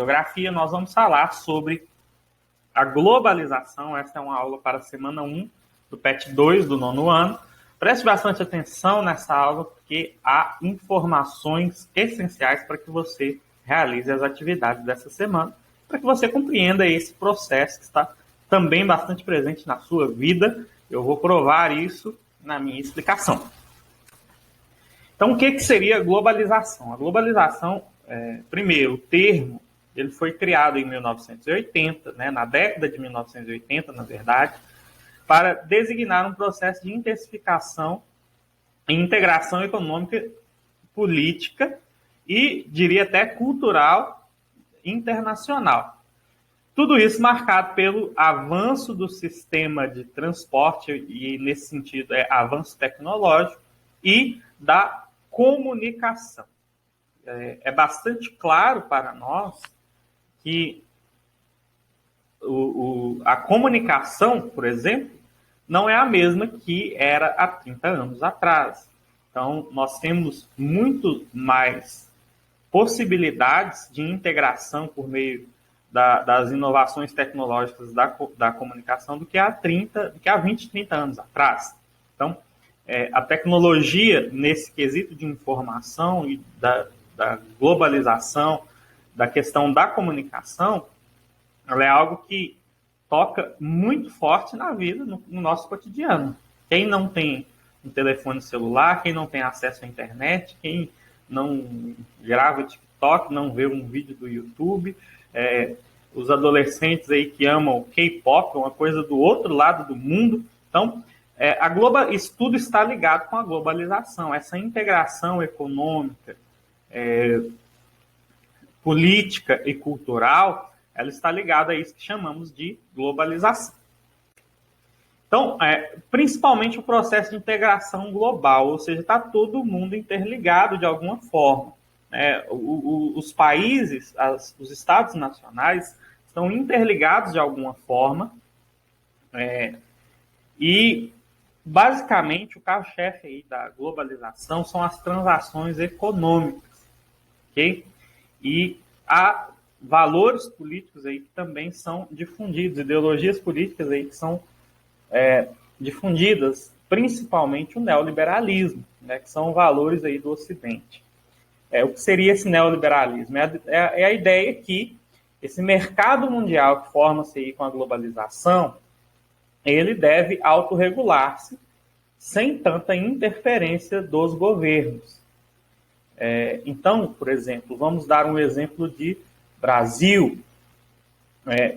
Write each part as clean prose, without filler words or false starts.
Geografia, nós vamos falar sobre a globalização. Essa é uma aula para a semana 1 do PET 2 do nono ano. Preste bastante atenção nessa aula, porque há informações essenciais para que você realize as atividades dessa semana, para que você compreenda esse processo que está também bastante presente na sua vida. Eu vou provar isso na minha explicação. Então, o que seria a globalização? A globalização, primeiro, o termo, ele foi criado em 1980, na década de 1980, na verdade, para designar um processo de intensificação e integração econômica, política e, diria até, cultural internacional. Tudo isso marcado pelo avanço do sistema de transporte, e nesse sentido avanço tecnológico, e da comunicação. É bastante claro para nós que a comunicação, por exemplo, não é a mesma que era há 30 anos atrás. Então, nós temos muito mais possibilidades de integração por meio das inovações tecnológicas da comunicação do que há 20, 30 anos atrás. Então, a tecnologia, nesse quesito de informação e da globalização, da questão da comunicação, ela é algo que toca muito forte na vida, no nosso cotidiano. Quem não tem um telefone celular, quem não tem acesso à internet, quem não grava TikTok, não vê um vídeo do YouTube, os adolescentes aí que amam o K-pop, uma coisa do outro lado do mundo. Então, isso tudo está ligado com a globalização, essa integração econômica, política e cultural, ela está ligada a isso que chamamos de globalização. Então, principalmente o processo de integração global, ou seja, está todo mundo interligado de alguma forma. Os países, os estados nacionais estão interligados de alguma forma, e basicamente o carro-chefe aí da globalização são as transações econômicas, ok? E há valores políticos aí que também são difundidos, ideologias políticas aí que são difundidas, principalmente o neoliberalismo, que são valores aí do Ocidente. O que seria esse neoliberalismo? É a ideia que esse mercado mundial que forma-se aí com a globalização, ele deve autorregular-se sem tanta interferência dos governos. Então, por exemplo, vamos dar um exemplo de Brasil.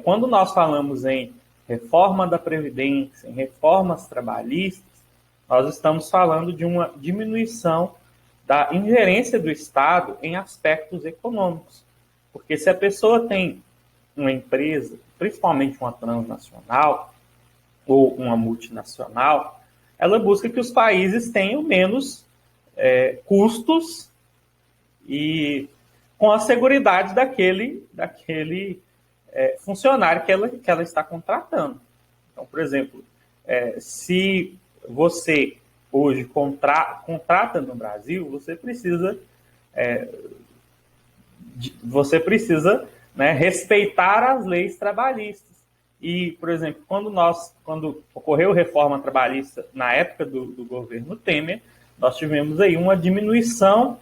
Quando nós falamos em reforma da Previdência, em reformas trabalhistas, nós estamos falando de uma diminuição da ingerência do Estado em aspectos econômicos. Porque se a pessoa tem uma empresa, principalmente uma transnacional ou uma multinacional, ela busca que os países tenham menos custos e com a seguridade daquele funcionário que ela está contratando. Então, por exemplo, se você hoje contrata no Brasil, você precisa respeitar as leis trabalhistas. E, por exemplo, quando ocorreu a reforma trabalhista na época do governo Temer, nós tivemos aí uma diminuição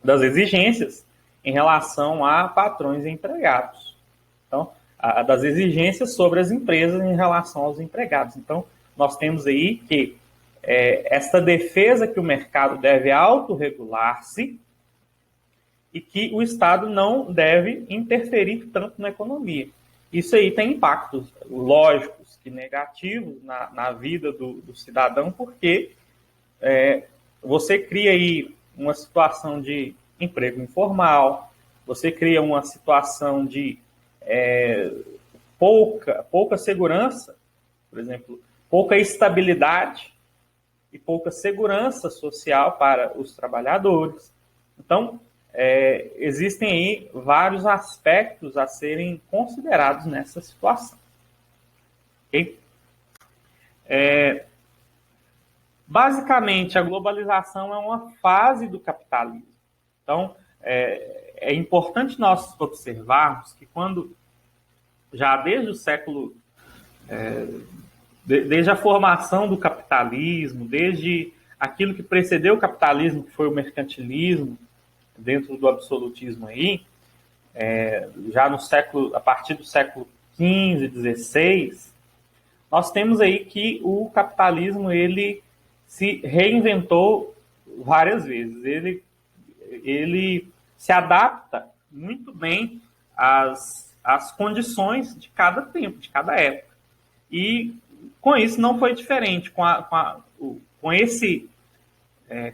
das exigências em relação a patrões e empregados. Então, das exigências sobre as empresas em relação aos empregados. Então, nós temos aí que esta defesa que o mercado deve autorregular-se e que o Estado não deve interferir tanto na economia. Isso aí tem impactos lógicos e negativos na vida do cidadão, porque você cria aí uma situação de emprego informal, você cria uma situação de pouca segurança, por exemplo, pouca estabilidade e pouca segurança social para os trabalhadores. Então, existem aí vários aspectos a serem considerados nessa situação. Okay? Basicamente, a globalização é uma fase do capitalismo. Então, é importante nós observarmos que quando, já desde o século, desde a formação do capitalismo, desde aquilo que precedeu o capitalismo, que foi o mercantilismo, dentro do absolutismo aí, já no século, a partir do século XV, XVI, nós temos aí que o capitalismo ele se reinventou várias vezes. Ele se adapta muito bem às condições de cada tempo, de cada época. E com isso não foi diferente. Com esse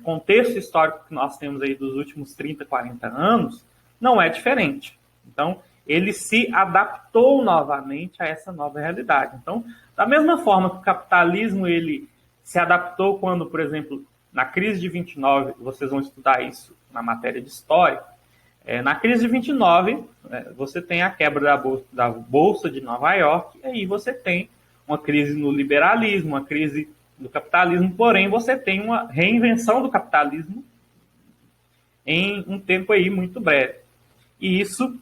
contexto histórico que nós temos aí dos últimos 30, 40 anos, não é diferente. Então, ele se adaptou novamente a essa nova realidade. Então, da mesma forma que o capitalismo ele se adaptou quando, por exemplo, na crise de 29, vocês vão estudar isso na matéria de história, na crise de 29, você tem a quebra da Bolsa de Nova York, e aí você tem uma crise no liberalismo, uma crise do capitalismo, porém você tem uma reinvenção do capitalismo em um tempo aí muito breve. E isso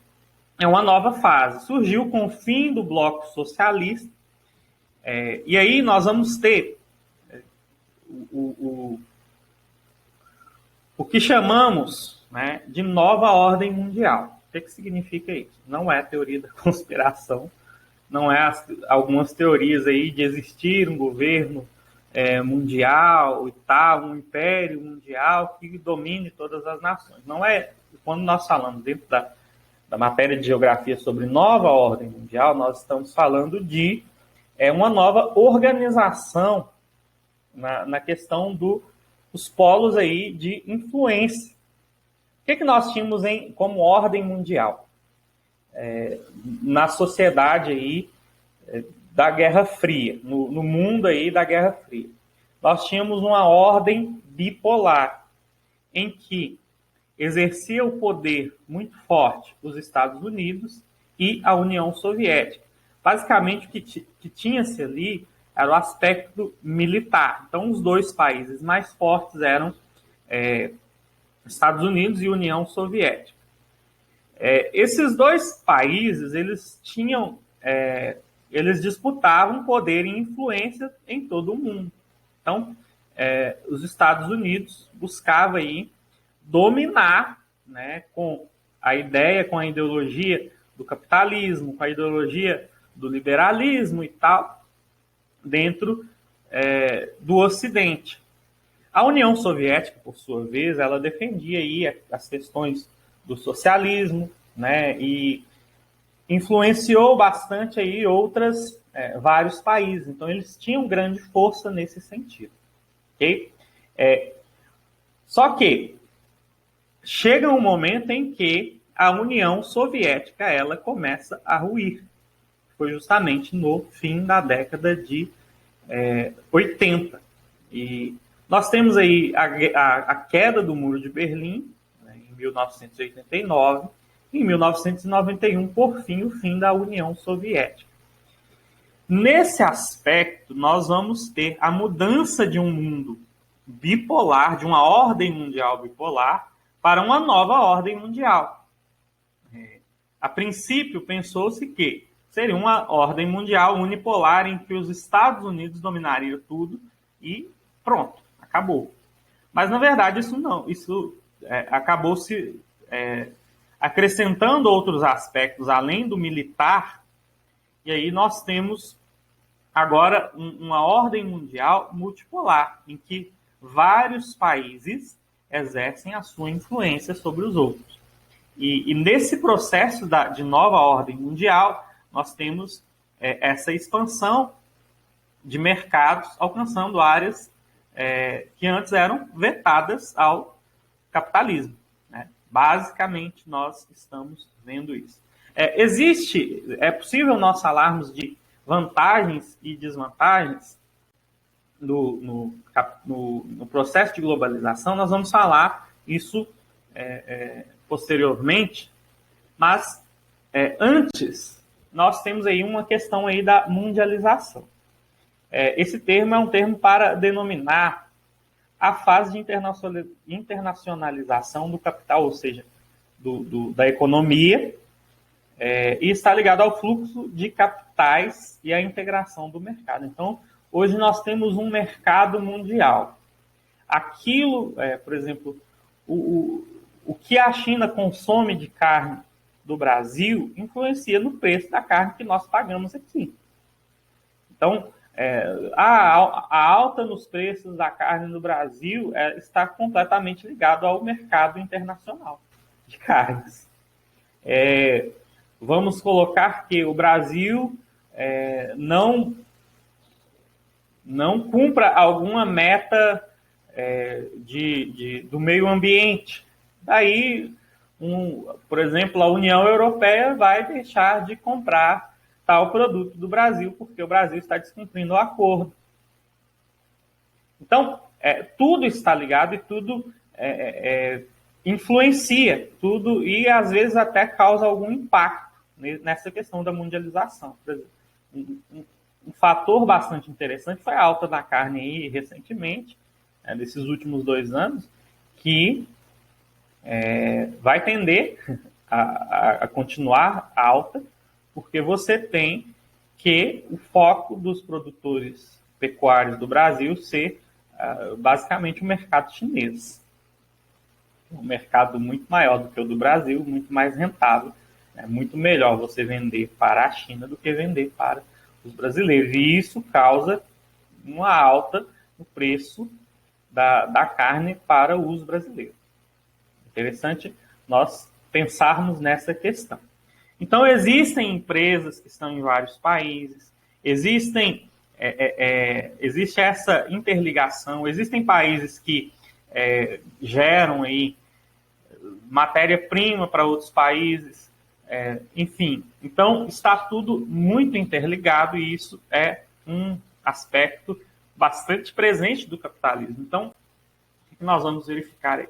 é uma nova fase. Surgiu com o fim do bloco socialista, e aí nós vamos ter o que chamamos, né, de nova ordem mundial. O que significa isso? Não é a teoria da conspiração, não é algumas teorias aí de existir um governo mundial e tal, um império mundial que domine todas as nações. Não é, quando nós falamos dentro da matéria de geografia sobre nova ordem mundial, nós estamos falando de uma nova organização na questão dos polos aí de influência. O que nós tínhamos como ordem mundial? Na sociedade aí da Guerra Fria, no mundo aí da Guerra Fria. Nós tínhamos uma ordem bipolar, em que exercia o poder muito forte os Estados Unidos e a União Soviética. Basicamente, o que tinha-se ali era o aspecto militar. Então, os dois países mais fortes eram Estados Unidos e União Soviética. Esses dois países, eles disputavam poder e influência em todo o mundo. Então, os Estados Unidos buscavam aí dominar, né, com a ideologia do capitalismo, com a ideologia do liberalismo e tal, dentro do Ocidente. A União Soviética, por sua vez, ela defendia aí as questões do socialismo, né, e influenciou bastante aí vários países. Então, eles tinham grande força nesse sentido. Okay? Só que chega um momento em que a União Soviética ela começa a ruir. Foi justamente no fim da década de 80. E nós temos aí a queda do Muro de Berlim, né, em 1989, e em 1991, por fim, o fim da União Soviética. Nesse aspecto, nós vamos ter a mudança de um mundo bipolar, de uma ordem mundial bipolar, para uma nova ordem mundial. A princípio, pensou-se que seria uma ordem mundial unipolar em que os Estados Unidos dominariam tudo e pronto, acabou. Mas, na verdade, isso acabou se acrescentando outros aspectos, além do militar, e aí nós temos agora uma ordem mundial multipolar, em que vários países exercem a sua influência sobre os outros. E nesse processo de nova ordem mundial, nós temos essa expansão de mercados alcançando áreas que antes eram vetadas ao capitalismo. Né? Basicamente, nós estamos vendo isso. É possível nós falarmos de vantagens e desvantagens no processo de globalização. Nós vamos falar isso posteriormente, mas antes nós temos aí uma questão aí da mundialização. Esse termo é um termo para denominar a fase de internacionalização do capital, ou seja, da economia, e está ligado ao fluxo de capitais e à integração do mercado. Então, hoje nós temos um mercado mundial. Aquilo, por exemplo, o que a China consome de carne do Brasil influencia no preço da carne que nós pagamos aqui. Então, a alta nos preços da carne no Brasil está completamente ligado ao mercado internacional de carnes. Vamos colocar que o Brasil não cumpra alguma meta do meio ambiente. Daí, por exemplo, a União Europeia vai deixar de comprar tal produto do Brasil, porque o Brasil está descumprindo o acordo. Então, tudo está ligado e tudo influencia, tudo, e às vezes até causa algum impacto nessa questão da mundialização. Por exemplo, um fator bastante interessante foi a alta da carne aí recentemente, desses últimos 2 anos, que vai tender a continuar alta, porque você tem que o foco dos produtores pecuários do Brasil ser basicamente o mercado chinês. Um mercado muito maior do que o do Brasil, muito mais rentável. É muito melhor você vender para a China do que vender para os brasileiros. E isso causa uma alta no preço da carne para os brasileiros. Interessante nós pensarmos nessa questão. Então, existem empresas que estão em vários países, existe essa interligação, existem países que geram aí matéria-prima para outros países, enfim. Então, está tudo muito interligado e isso é um aspecto bastante presente do capitalismo. Então, o que nós vamos verificar aí?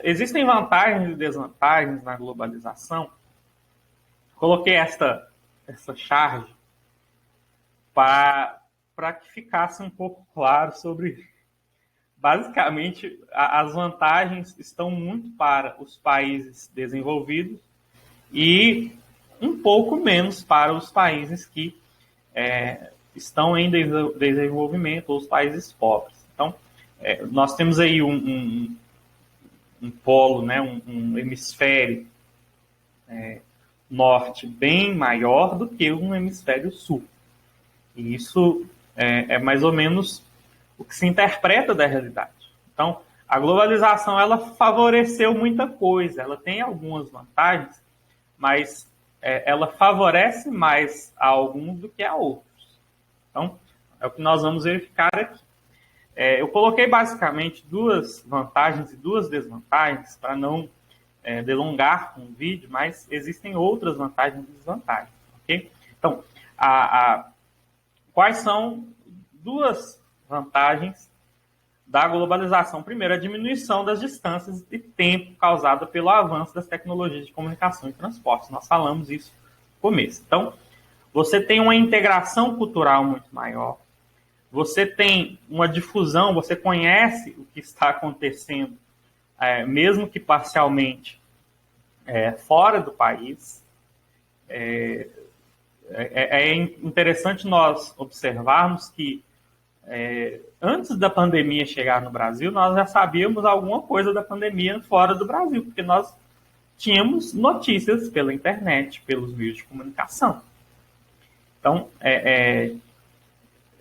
Existem vantagens e desvantagens na globalização. Coloquei essa charge para que ficasse um pouco claro sobre... Basicamente, as vantagens estão muito para os países desenvolvidos e um pouco menos para os países que estão em desenvolvimento, ou os países pobres. Então, nós temos aí um polo, né, um hemisfério norte bem maior do que um hemisfério sul. E isso é mais ou menos o que se interpreta da realidade. Então, a globalização ela favoreceu muita coisa, ela tem algumas vantagens, mas ela favorece mais a alguns do que a outros. Então, é o que nós vamos verificar aqui. Eu coloquei basicamente 2 vantagens e 2 desvantagens para não delongar com o vídeo, mas existem outras vantagens e desvantagens. Okay? Então, quais são 2 vantagens da globalização? Primeiro, a diminuição das distâncias e tempo causada pelo avanço das tecnologias de comunicação e transporte. Nós falamos isso no começo. Então, você tem uma integração cultural muito maior, você tem uma difusão, você conhece o que está acontecendo, mesmo que parcialmente, fora do país. É interessante nós observarmos que antes da pandemia chegar no Brasil, nós já sabíamos alguma coisa da pandemia fora do Brasil, porque nós tínhamos notícias pela internet, pelos meios de comunicação. Então,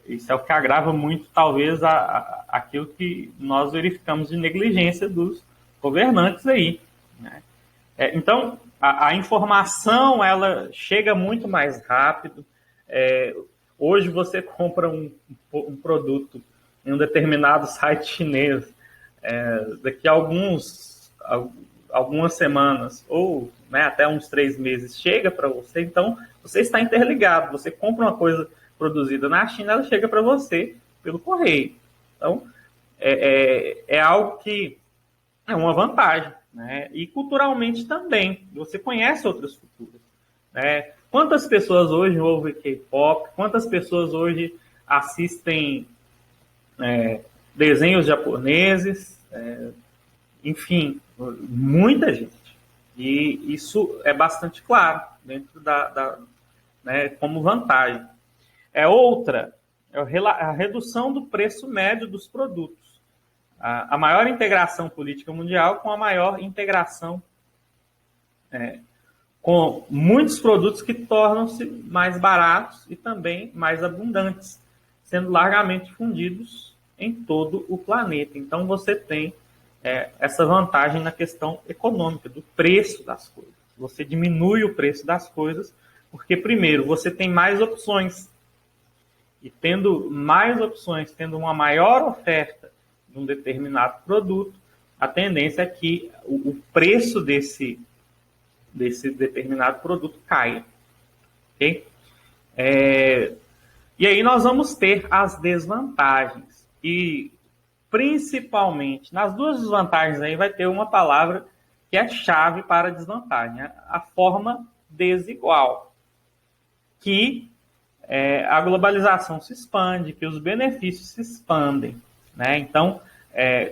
isso é o que agrava muito, talvez, aquilo que nós verificamos de negligência dos governantes aí, né? Então, a informação, ela chega muito mais rápido. Hoje você compra um produto em um determinado site chinês, daqui a algumas semanas, ou até uns 3 meses, chega para você. Então, você está interligado. Você compra uma coisa produzida na China, ela chega para você pelo correio. Então, é algo que é uma vantagem, né? E culturalmente também. Você conhece outras culturas, né? Quantas pessoas hoje ouvem K-pop? Quantas pessoas hoje assistem desenhos japoneses? Enfim, muita gente. E isso é bastante claro dentro né, como vantagem. Outra é a redução do preço médio dos produtos. A maior integração política mundial com a maior integração com muitos produtos que tornam-se mais baratos e também mais abundantes, sendo largamente difundidos em todo o planeta. Então, você tem essa vantagem na questão econômica, do preço das coisas. Você diminui o preço das coisas, porque, primeiro, você tem mais opções. E tendo mais opções, tendo uma maior oferta de um determinado produto, a tendência é que o preço desse determinado produto caia. Okay? E aí nós vamos ter as desvantagens. E, principalmente, nas duas desvantagens aí vai ter uma palavra que é chave para a desvantagem, a forma desigual. Que a globalização se expande, que os benefícios se expandem. Né? Então,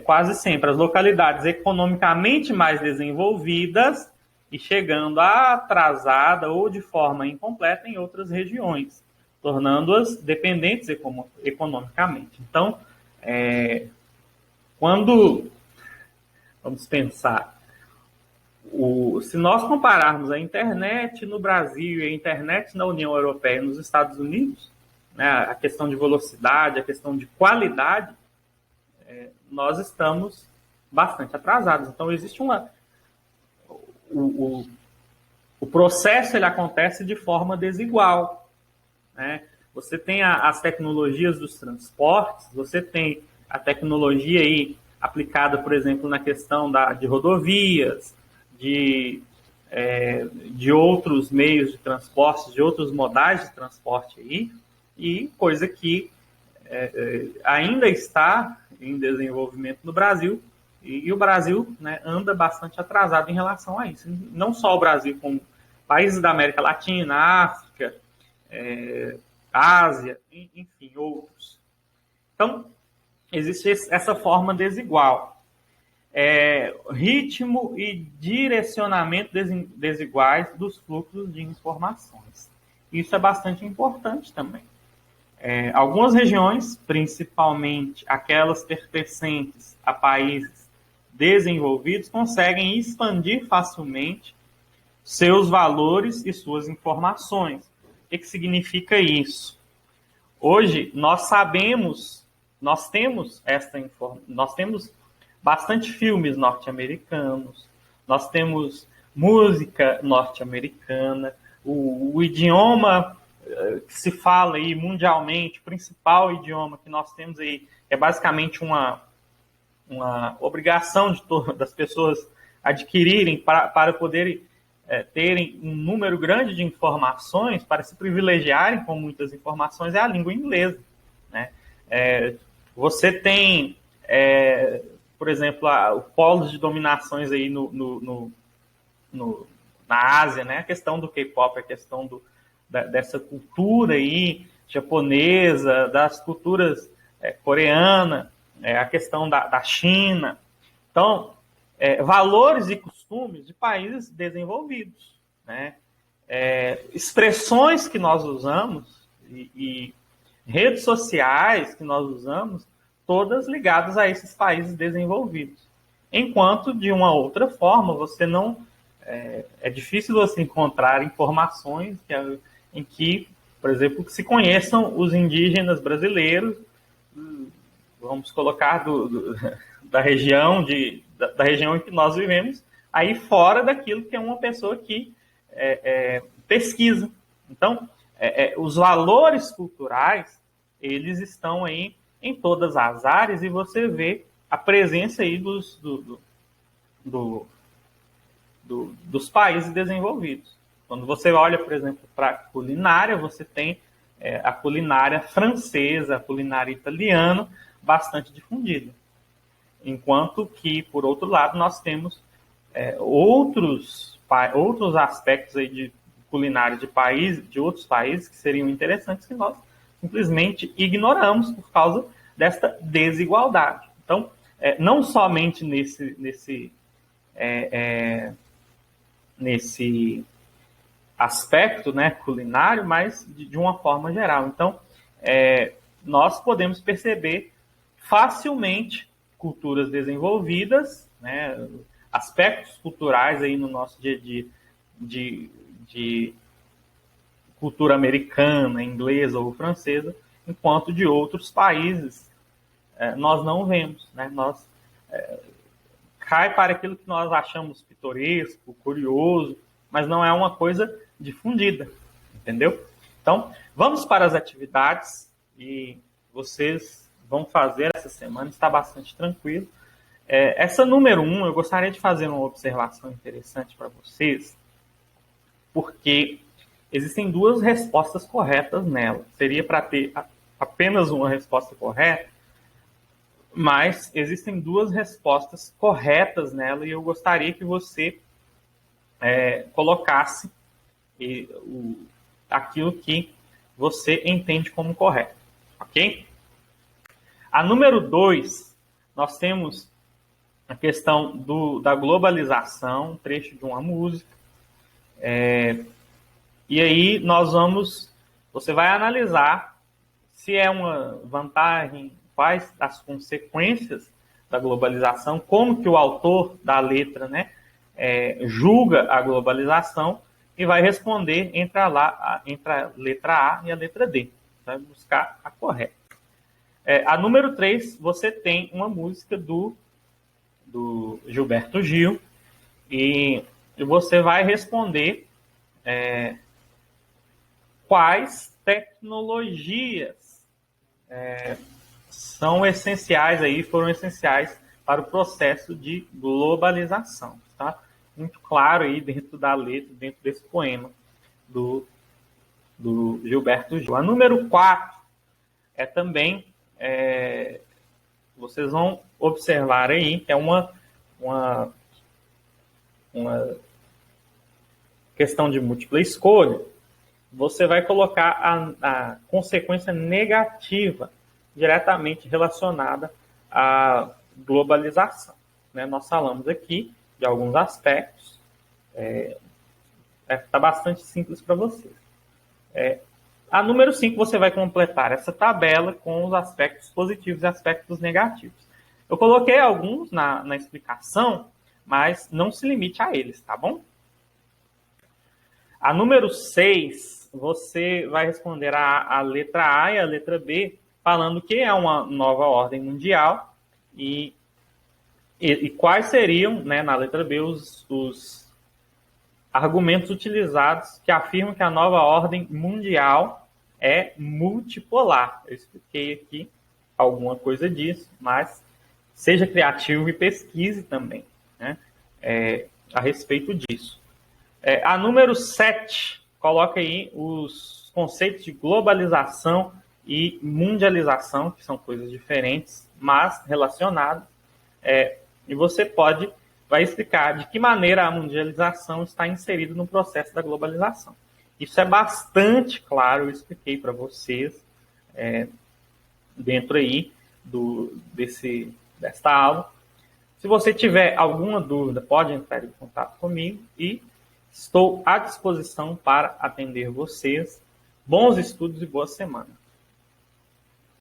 quase sempre as localidades economicamente mais desenvolvidas e chegando atrasada ou de forma incompleta em outras regiões, tornando-as dependentes economicamente. Então, quando vamos pensar, se nós compararmos a internet no Brasil e a internet na União Europeia e nos Estados Unidos, né, a questão de velocidade, a questão de qualidade, nós estamos bastante atrasados. Então, existe o processo ele acontece de forma desigual. Né? Você tem as tecnologias dos transportes, você tem a tecnologia aí aplicada, por exemplo, na questão de rodovias, de outros meios de transporte, de outros modais de transporte aí, e coisa que ainda está em desenvolvimento no Brasil, e o Brasil, né, anda bastante atrasado em relação a isso. Não só o Brasil, como países da América Latina, África, Ásia, enfim, outros. Então, existe essa forma desigual. Ritmo e direcionamento desiguais dos fluxos de informações. Isso é bastante importante também. Algumas regiões, principalmente aquelas pertencentes a países desenvolvidos, conseguem expandir facilmente seus valores e suas informações. O que significa isso? Hoje, nós temos bastante filmes norte-americanos, nós temos música norte-americana, o idioma que se fala aí mundialmente, o principal idioma que nós temos aí, é basicamente uma obrigação das pessoas adquirirem para poderem terem um número grande de informações, para se privilegiarem com muitas informações, é a língua inglesa. Né? Você tem, por exemplo, os polos de dominações aí na Ásia, né? A questão do K-pop, a questão dessa cultura aí japonesa, das culturas coreana, a questão da China. Então, valores e costumes de países desenvolvidos. Né? Expressões que nós usamos e redes sociais que nós usamos, todas ligadas a esses países desenvolvidos. Enquanto, de uma outra forma, você não... É difícil você encontrar informações em que, por exemplo, se conheçam os indígenas brasileiros, vamos colocar da região da região em que nós vivemos, aí fora daquilo que é uma pessoa que pesquisa. Então, os valores culturais, eles estão aí em todas as áreas, e você vê a presença aí dos países desenvolvidos. Quando você olha, por exemplo, para a culinária, você tem a culinária francesa, a culinária italiana, bastante difundida. Enquanto que, por outro lado, nós temos outros aspectos aí de culinária de outros países que seriam interessantes, que nós simplesmente ignoramos por causa desta desigualdade. Então, não somente nesse aspecto, né, culinário, mas de uma forma geral. Então, nós podemos perceber facilmente culturas desenvolvidas, né, aspectos culturais aí no nosso dia a dia de cultura americana, inglesa ou francesa, enquanto de outros países nós não vemos, né? Cai para aquilo que nós achamos pitoresco, curioso, mas não é uma coisa difundida, entendeu? Então, vamos para as atividades e vocês vão fazer essa semana, está bastante tranquilo. Essa número 1, eu gostaria de fazer uma observação interessante para vocês, porque existem 2 respostas corretas nela. Seria para ter apenas uma resposta correta, mas existem 2 respostas corretas nela e eu gostaria que você colocasse aquilo que você entende como correto, ok? A número 2, nós temos a questão da globalização, um trecho de uma música. E aí você vai analisar se é uma vantagem, quais as consequências da globalização, como que o autor da letra, né, julga a globalização e vai responder entre a letra A e a letra D. Vai buscar a correta. A número 3, você tem uma música do Gilberto Gil e você vai responder quais tecnologias são essenciais aí, foram essenciais para o processo de globalização. Tá? Muito claro aí dentro da letra, dentro desse poema do Gilberto Gil. A número 4 também, vocês vão observar aí, que é uma questão de múltipla escolha. Você vai colocar a consequência negativa diretamente relacionada à globalização. Né? Nós falamos aqui de alguns aspectos. Está bastante simples para vocês. A número 5, você vai completar essa tabela com os aspectos positivos e aspectos negativos. Eu coloquei alguns na explicação, mas não se limite a eles, tá bom? A número 6, você vai responder a letra A e a letra B, falando que é uma nova ordem mundial e quais seriam, né, na letra B, os argumentos utilizados que afirmam que a nova ordem mundial é multipolar. Eu expliquei aqui alguma coisa disso, mas seja criativo e pesquise também, né, a respeito disso. A número 7, coloca aí os conceitos de globalização e mundialização, que são coisas diferentes, mas relacionadas. E você vai explicar de que maneira a mundialização está inserida no processo da globalização. Isso é bastante claro, eu expliquei para vocês dentro aí desta aula. Se você tiver alguma dúvida, pode entrar em contato comigo e estou à disposição para atender vocês. Bons estudos e boa semana.